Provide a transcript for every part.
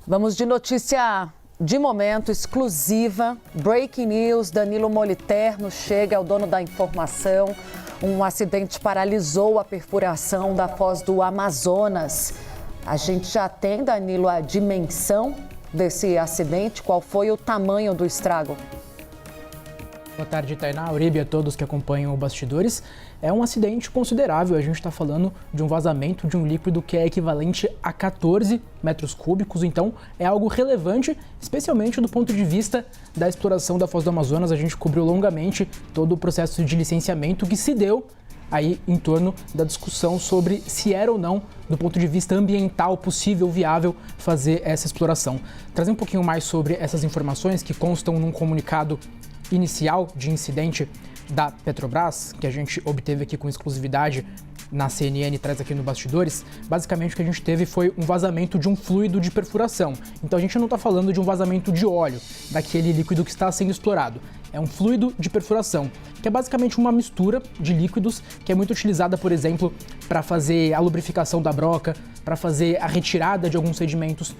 Vamos de notícia de momento exclusiva. Breaking news, Danilo Moliterno chega, é o dono da informação. Um acidente paralisou a perfuração da foz do Amazonas. A gente já tem, Danilo, a dimensão desse acidente? Qual foi o tamanho do estrago? Boa tarde, Tainá, Uribe, a todos que acompanham o Bastidores. É um acidente considerável, a gente está falando de um vazamento de um líquido que é equivalente a 14 metros cúbicos, então é algo relevante, especialmente do ponto de vista da exploração da Foz do Amazonas. A gente cobriu longamente todo o processo de licenciamento que se deu aí em torno da discussão sobre se era ou não, do ponto de vista ambiental, possível, viável fazer essa exploração. Trazer um pouquinho mais sobre essas informações que constam num comunicado inicial de incidente da Petrobras, que a gente obteve aqui com exclusividade na CNN, traz aqui no Bastidores. Basicamente o que a gente teve foi um vazamento de um fluido de perfuração. Então a gente não está falando de um vazamento de óleo, daquele líquido que está sendo explorado. É um fluido de perfuração, que é basicamente uma mistura de líquidos que é muito utilizada, por exemplo, para fazer a lubrificação da broca, para fazer a retirada de alguns sedimentos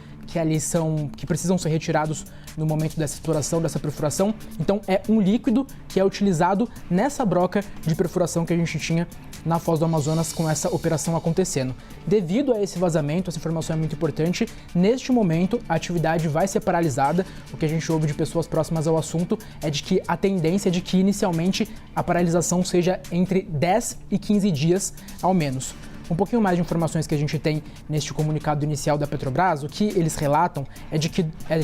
que precisam ser retirados no momento dessa exploração, dessa perfuração. Então é um líquido que é utilizado nessa broca de perfuração que a gente tinha na Foz do Amazonas com essa operação acontecendo. Devido a esse vazamento, essa informação é muito importante, neste momento a atividade vai ser paralisada. O que a gente ouve de pessoas próximas ao assunto é de que a tendência é de que inicialmente a paralisação seja entre 10 e 15 dias ao menos. Um pouquinho mais de informações que a gente tem neste comunicado inicial da Petrobras, o que eles relatam é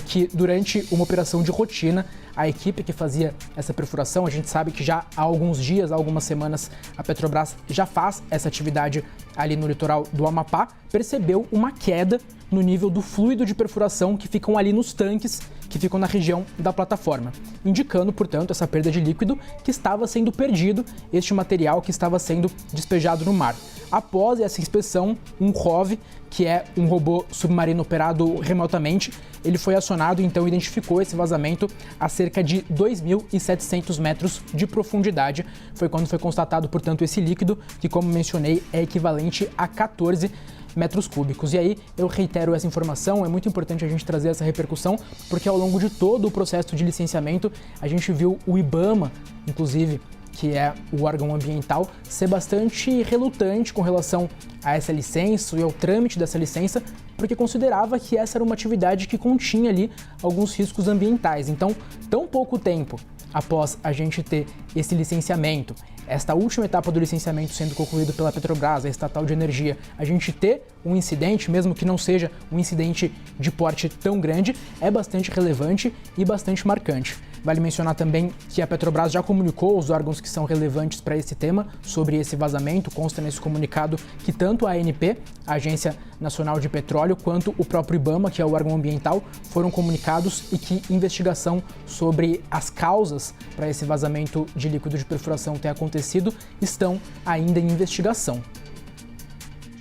que durante uma operação de rotina, a equipe que fazia essa perfuração, a gente sabe que já há alguns dias, há algumas semanas, a Petrobras já faz essa atividade ali no litoral do Amapá, percebeu uma queda no nível do fluido de perfuração que ficam ali nos tanques que ficam na região da plataforma, indicando, portanto, essa perda de líquido que estava sendo perdido, este material que estava sendo despejado no mar. Após essa inspeção, um ROV, que é um robô submarino operado remotamente, ele foi acionado e então identificou esse vazamento a cerca de 2.700 metros de profundidade. Foi quando foi constatado, portanto, esse líquido, que, como mencionei, é equivalente a 14 metros cúbicos. E aí eu reitero essa informação, é muito importante a gente trazer essa repercussão, porque ao longo de todo o processo de licenciamento, a gente viu o IBAMA, inclusive, que é o órgão ambiental, ser bastante relutante com relação a essa licença e ao trâmite dessa licença, porque considerava que essa era uma atividade que continha ali alguns riscos ambientais. Então, tão pouco tempo após a gente ter esse licenciamento, esta última etapa do licenciamento sendo concluído pela Petrobras, a estatal de energia, a gente ter um incidente, mesmo que não seja um incidente de porte tão grande, é bastante relevante e bastante marcante. Vale mencionar também que a Petrobras já comunicou aos órgãos que são relevantes para esse tema sobre esse vazamento. Consta nesse comunicado que tanto a ANP, a Agência Nacional de Petróleo, quanto o próprio IBAMA, que é o órgão ambiental, foram comunicados e que investigação sobre as causas para esse vazamento de líquido de perfuração ter acontecido estão ainda em investigação.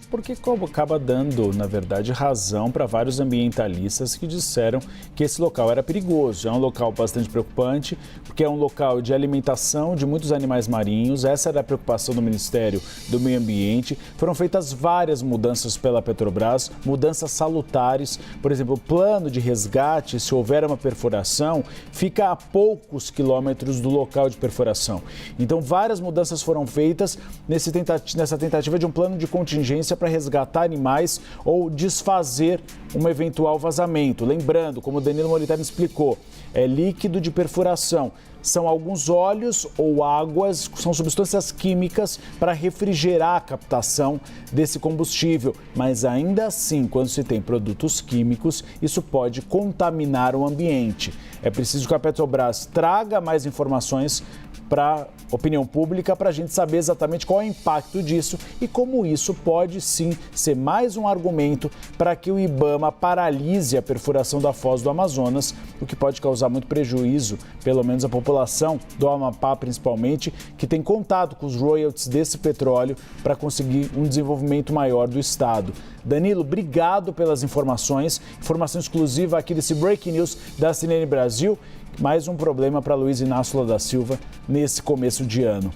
Porque acaba dando, na verdade, razão para vários ambientalistas que disseram que esse local era perigoso. É um local bastante preocupante, porque é um local de alimentação de muitos animais marinhos. Essa era a preocupação do Ministério do Meio Ambiente. Foram feitas várias mudanças pela Petrobras, mudanças salutares. Por exemplo, o plano de resgate, se houver uma perfuração, fica a poucos quilômetros do local de perfuração. Então, várias mudanças foram feitas nessa tentativa de um plano de contingência para resgatar animais ou desfazer um eventual vazamento. Lembrando, como o Danilo Moliterno explicou, é líquido de perfuração. São alguns óleos ou águas, são substâncias químicas para refrigerar a captação desse combustível. Mas ainda assim, quando se tem produtos químicos, isso pode contaminar o ambiente. É preciso que a Petrobras traga mais informações para a opinião pública, para a gente saber exatamente qual é o impacto disso e como isso pode sim ser mais um argumento para que o IBAMA paralise a perfuração da Foz do Amazonas, o que pode causar muito prejuízo, pelo menos a população do Amapá principalmente, que tem contato com os royalties desse petróleo para conseguir um desenvolvimento maior do estado. Danilo, obrigado pelas informações, informação exclusiva aqui desse Breaking News da CNN Brasil. Mais um problema para Luiz Inácio Lula da Silva nesse começo de ano.